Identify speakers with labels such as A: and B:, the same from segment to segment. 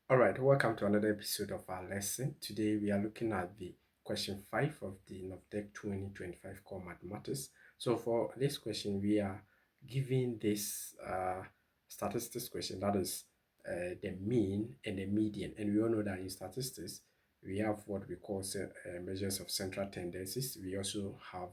A: All right, welcome to another episode of our lesson. Today we are looking at the question 5 of the Novdec 2025 core mathematics. So for this question, we are giving this statistics question, that is the mean and the median. And we all know that in statistics, we have what we call measures of central tendencies. We also have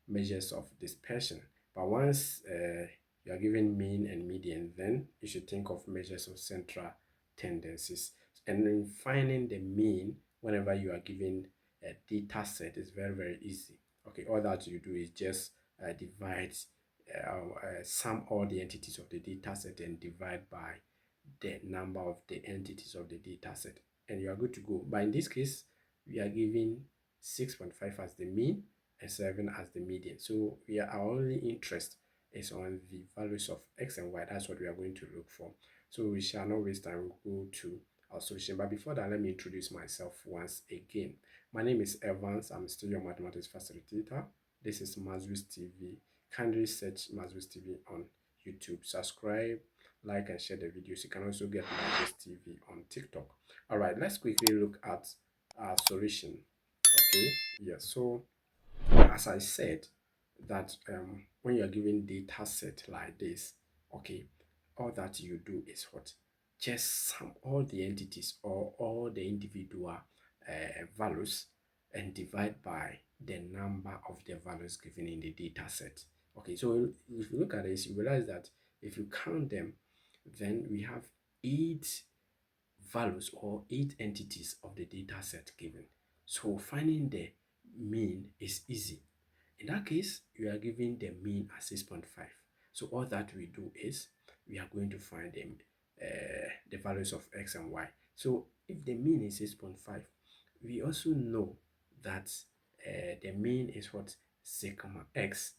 A: measures of dispersion. But once you are given mean and median, then you should think of measures of central tendencies. And in finding the mean, whenever you are given a data set, is very, very easy. Okay, all that you do is just divide, sum all the entities of the data set and divide by the number of the entities of the data set, and you are good to go. But in this case, we are giving 6.5 as the mean and 7 as the median. So our only interest is on the values of x and y. That's what we are going to look for. So we shall not waste time. We'll go to our solution. But before that, let me introduce myself once again. My name is Evans. I'm still your mathematics facilitator. This is Mazwis TV. Kindly search Mazwis TV on YouTube. Subscribe, like, and share the videos. You can also get Mazwis TV on TikTok. All right, let's quickly look at our solution. Okay, yeah. So as I said, that when you're given data set like this, okay, all that you do is what? Just sum all the entities or all the individual values and divide by the number of the values given in the data set. Okay, so if you look at this, you realize that if you count them, then we have 8 values or 8 entities of the data set given. So finding the mean is easy. In that case, you are given the mean as 6.5. So all that we do is we are going to find the values of x and y. So if the mean is 6.5, we also know that the mean is what? Sigma x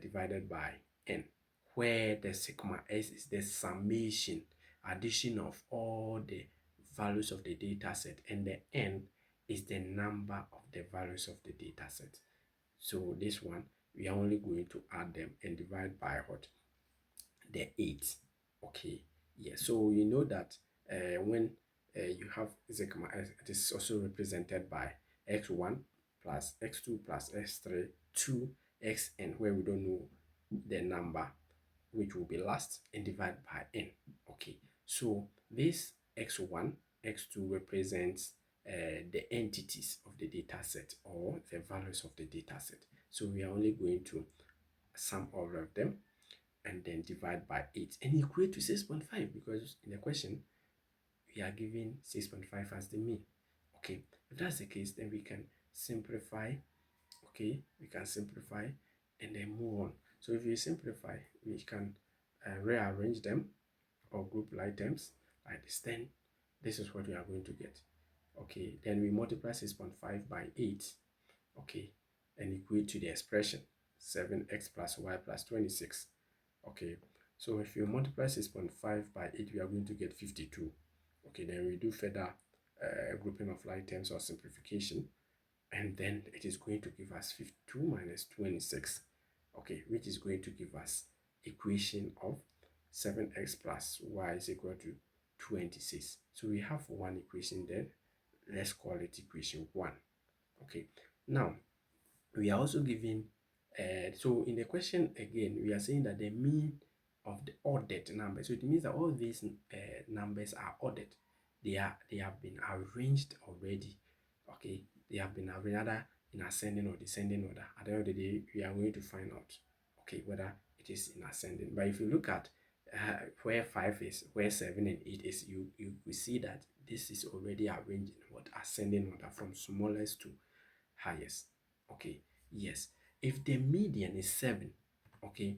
A: divided by n, where the sigma s is the summation, addition of all the values of the data set, and the n is the number of the values of the data set. So this one, we are only going to add them and divide by what? The 8. Okay, yeah. So you know that when you have sigma s, it is also represented by x1 plus x2 plus x3 to xn, where we don't know the number which will be last, and divide by n. Okay, so this x1, x2 represents the entities of the data set or the values of the data set. So we are only going to sum all of them and then divide by 8 and equate to 6.5, because in the question we are given 6.5 as the mean. Okay, if that's the case, then we can simplify. Okay, we can simplify and then move on. So if you simplify, we can rearrange them or group items like this. Then this is what we are going to get. Okay, then we multiply 6.5 by 8. Okay, and equate to the expression 7x plus y plus 26. Okay, so if you multiply 6.5 by 8, we are going to get 52. Okay, then we do further grouping of items or simplification, and then it is going to give us 52 minus 26, okay, which is going to give us equation of 7x plus y is equal to 26. So we have one equation there. Let's call it equation 1. Okay, now we are also given so in the question again, we are saying that the mean of the ordered number. So it means that all these numbers are ordered. They have been arranged already. Okay, they have been arranged either in ascending or descending order. At the end of the day, we are going to find out, okay, whether it is in ascending. But if you look at where 5 is, where 7 and 8 is, you see that this is already arranged in what? Ascending order, from smallest to highest. Okay, yes. If the median is 7, okay,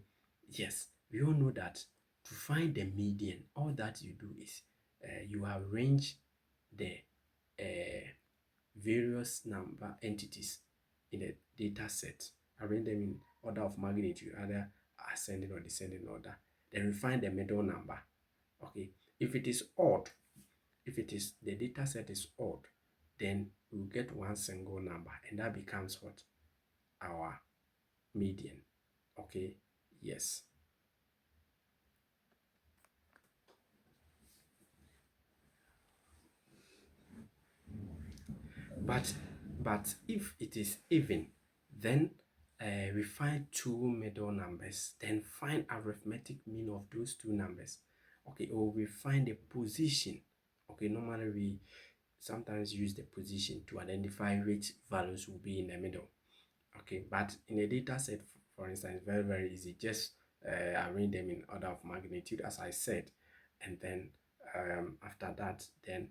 A: yes, we all know that to find the median, all that you do is you arrange the various number entities in the data set, arrange them in order of magnitude, either ascending or descending order. Then we find the middle number. Okay, if it is odd, if it is the data set is odd, then we'll get one single number, and that becomes what? Our median. Okay, yes. but if it is even, then we find two middle numbers, then find arithmetic mean of those two numbers. Okay, or we find a position. Okay, normally we sometimes use the position to identify which values will be in the middle. Okay, but in a data set, for instance, very, very easy. Just arrange them in order of magnitude, as I said, and then after that, then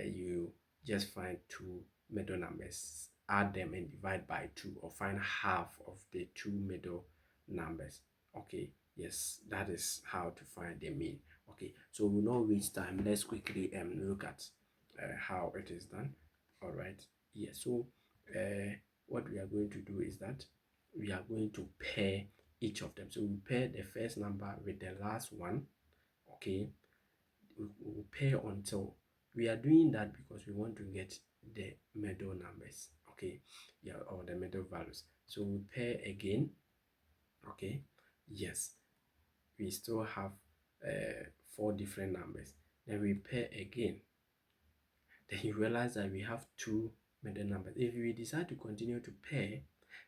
A: you just find two middle numbers, add them and divide by two, or find half of the two middle numbers. Okay, yes, that is how to find the mean. Okay, so we know which time. Let's quickly look at how it is done. All right, yeah. So what we are going to do is that we are going to pair each of them. So we pair the first number with the last one. Okay, we will pair until we are doing that because we want to get the middle numbers. Okay, yeah, or the middle values. So we pair again. Okay, yes, we still have four different numbers. Then we pair again. Then you realize that we have two middle numbers. If we decide to continue to pair,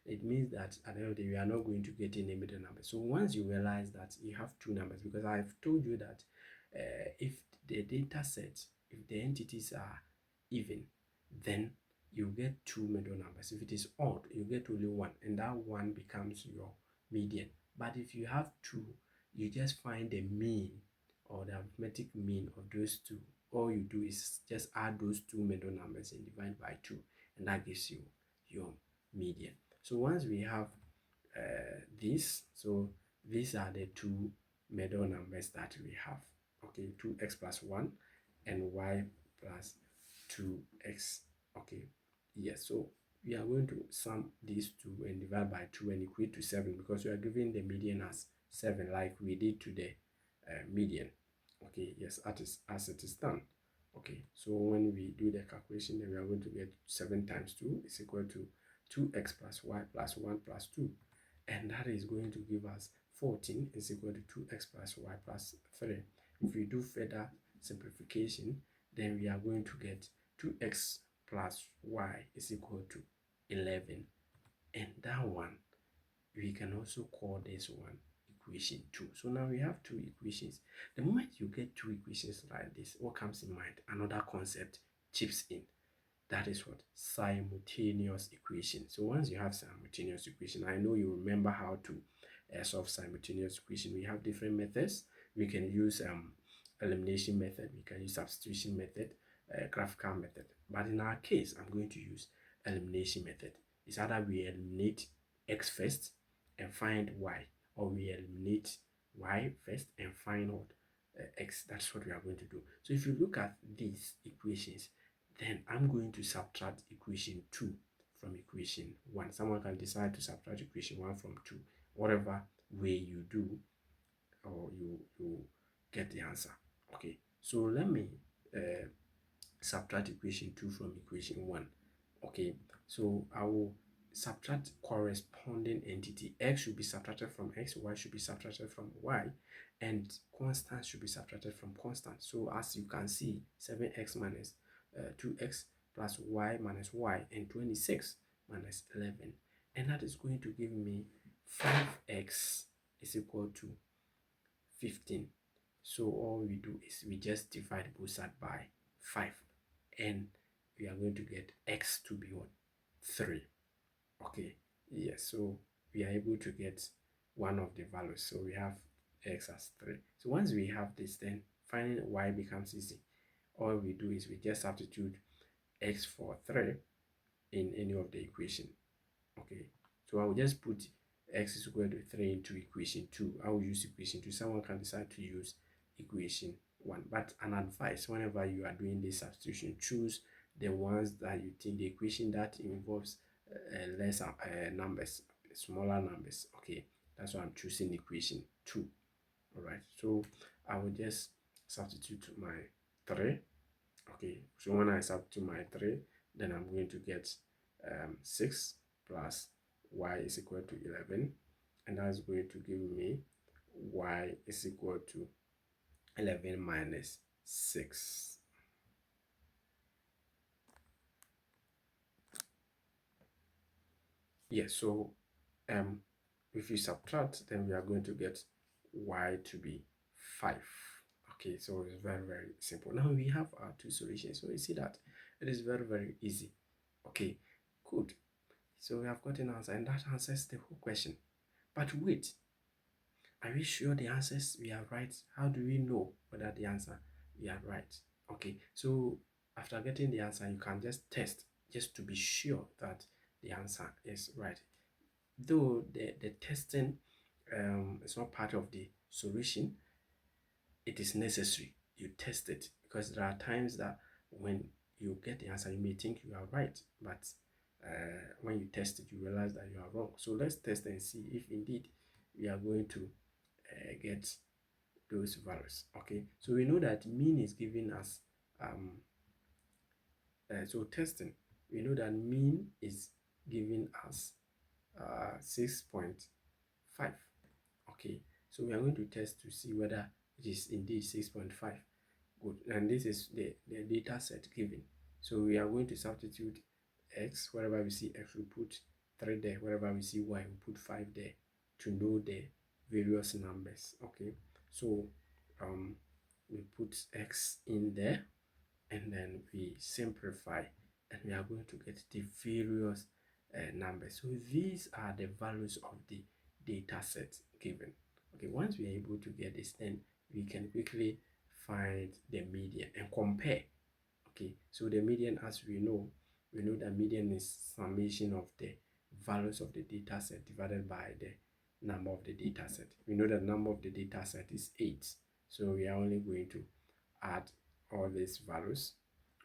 A: it means that at the end of the day, we are not going to get any middle number. So once you realize that you have two numbers, because I've told you that if the data set, if the entities are even, then you get two middle numbers. If it is odd, you get only one, and that one becomes your median. But if you have two, you just find the mean or the arithmetic mean of those two. All you do is just add those two middle numbers and divide by 2, and that gives you your median. So once we have this, so these are the two middle numbers that we have. Okay, 2x plus 1 and y plus 2x. Okay, yes, so we are going to sum these two and divide by 2 and equate to 7, because we are giving the median as 7 like we did to the median. Okay, yes, as it is done. Okay, so when we do the calculation, then we are going to get 7 times 2 is equal to 2x plus y plus 1 plus 2, and that is going to give us 14 is equal to 2x plus y plus 3. If we do further simplification, then we are going to get 2x plus y is equal to 11, and that one we can also call this one equation 2. So now we have two equations. The moment you get two equations like this, what comes in mind? Another concept chips in. That is what? Simultaneous equation. So once you have simultaneous equation, I know you remember how to solve simultaneous equation. We have different methods. We can use elimination method. We can use substitution method, graphical method. But in our case, I'm going to use elimination method. It's either we eliminate x first and find y, or we eliminate y first and find what x. That's what we are going to do. So if you look at these equations, then I'm going to subtract equation 2 from equation 1. Someone can decide to subtract equation 1 from 2. Whatever way you do, or you get the answer. Okay, so let me subtract equation 2 from equation 1. Okay, so I will subtract corresponding entity. X should be subtracted from x, y should be subtracted from y, and constant should be subtracted from constant. So as you can see, 7x minus 2x plus y minus y, and 26 minus 11, and that is going to give me 5x is equal to 15. So all we do is we just divide both sides by 5, and we are going to get x to be what? 3. Okay, yes, so we are able to get one of the values. So we have x as 3. So once we have this, then finding y becomes easy. All we do is we just substitute x for 3 in any of the equation. Okay, so I will just put x is equal to 3 into equation 2. I will use equation 2. Someone can decide to use equation 1. But an advice, whenever you are doing this substitution, choose the ones that you think, the equation that involves less numbers, smaller numbers. Okay, that's why I'm choosing equation 2. All right, so I will just substitute my 3. Okay, so when I substitute my 3, then I'm going to get 6 plus y is equal to 11, and that's going to give me y is equal to 11 minus 6. Yes, so um if you subtract, then we are going to get y to be 5. Okay, so it's very, very simple. Now we have our two solutions. So you see that it is very, very easy. Okay, good. So we have got an answer, and that answers the whole question. But wait, are we sure the answers we are right? How do we know whether the answer we are right? Okay, so after getting the answer, you can just test just to be sure that the answer is right. Though the testing is not part of the solution, it is necessary. You test it because there are times that when you get the answer, you may think you are right, but when you test it, you realize that you are wrong. So let's test and see if indeed we are going to get those values. Okay, so we know that mean is giving us so testing, we know that mean is giving us 6.5. Okay, so we are going to test to see whether it is indeed 6.5. Good, and this is the data set given. So we are going to substitute x. Wherever we see x, we put 3 there. Wherever we see y, we put 5 there to know the various numbers. Okay, so we put x in there, and then we simplify, and we are going to get the various numbers. So these are the values of the data set given. Okay, once we are able to get this, then we can quickly find the median and compare. Okay, so the median, as we know that median is summation of the values of the data set divided by the number of the data set. We know that number of the data set is 8, so we are only going to add all these values.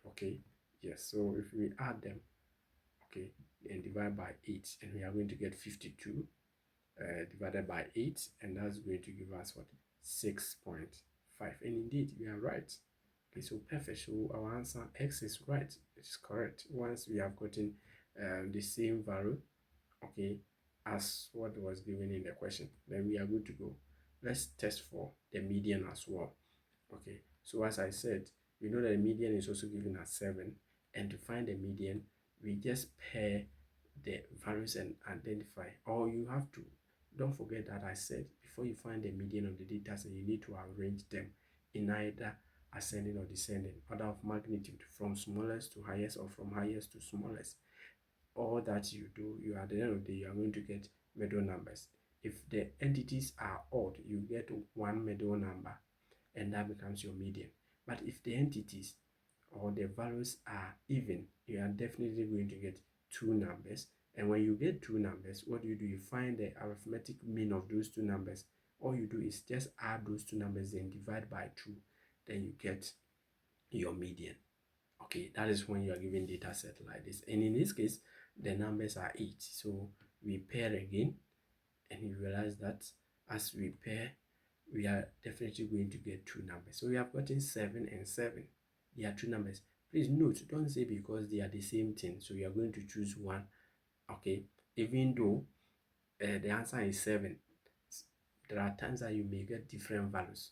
A: Okay, yes, so if we add them, okay, and divide by 8, and we are going to get 52 divided by 8, and that's going to give us what? 6.5. And indeed we are right. Okay, so perfect. So our answer x is right. It is correct. Once we have gotten the same value, okay, as what was given in the question, then we are good to go. Let's test for the median as well. Okay, so as I said, we know that the median is also given as 7, and to find the median, we just pair the values and identify. Or you have to, don't forget that I said before you find the median of the data set, you need to arrange them in either ascending or descending order of magnitude, from smallest to highest or from highest to smallest. All that you do, you at the end of the day, you are going to get middle numbers. If the entities are odd, you get one middle number, and that becomes your median. But if the entities or the values are even, you are definitely going to get two numbers. And when you get two numbers, what do? You find the arithmetic mean of those two numbers. All you do is just add those two numbers and divide by 2, then you get your median. Okay, that is when you are given data set like this. And in this case, the numbers are 8. So we pair again, and you realize that as we pair, we are definitely going to get two numbers. So we have gotten 7 and 7. They are two numbers. Please note, don't say because they are the same thing, so you are going to choose one. Okay, even though the answer is 7, there are times that you may get different values.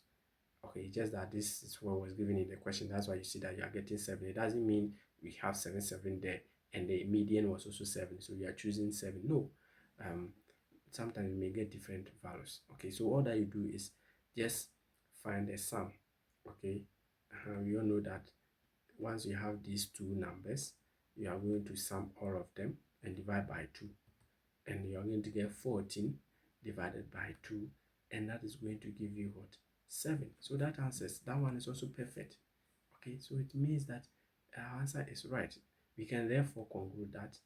A: Okay, just that this is what was given in the question. That's why you see that you are getting 7. It doesn't mean we have 7 there and the median was also 7, so we are choosing 7. No, sometimes you may get different values. Okay, so all that you do is just find a sum. Okay, we all know that once you have these two numbers, you are going to sum all of them and divide by 2, and you are going to get 14 divided by 2, and that is going to give you what? 7. So that answers, that one is also perfect. Okay, so it means that our answer is right. We can therefore conclude that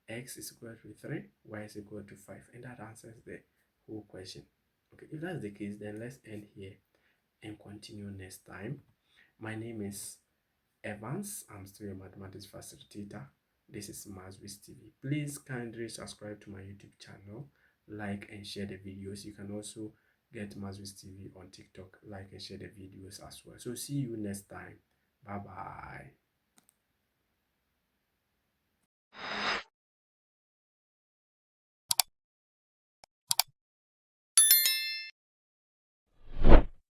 A: x is equal to 3, y is equal to 5, and that answers the whole question. Okay, if that's the case, then let's end here and continue next time. My name is Evans. I'm still a mathematics facilitator. This is Mazwis TV. Please kindly subscribe to my YouTube channel, like and share the videos. You can also get Mazwis TV on TikTok, like and share the videos as well. So see you next time. Bye bye.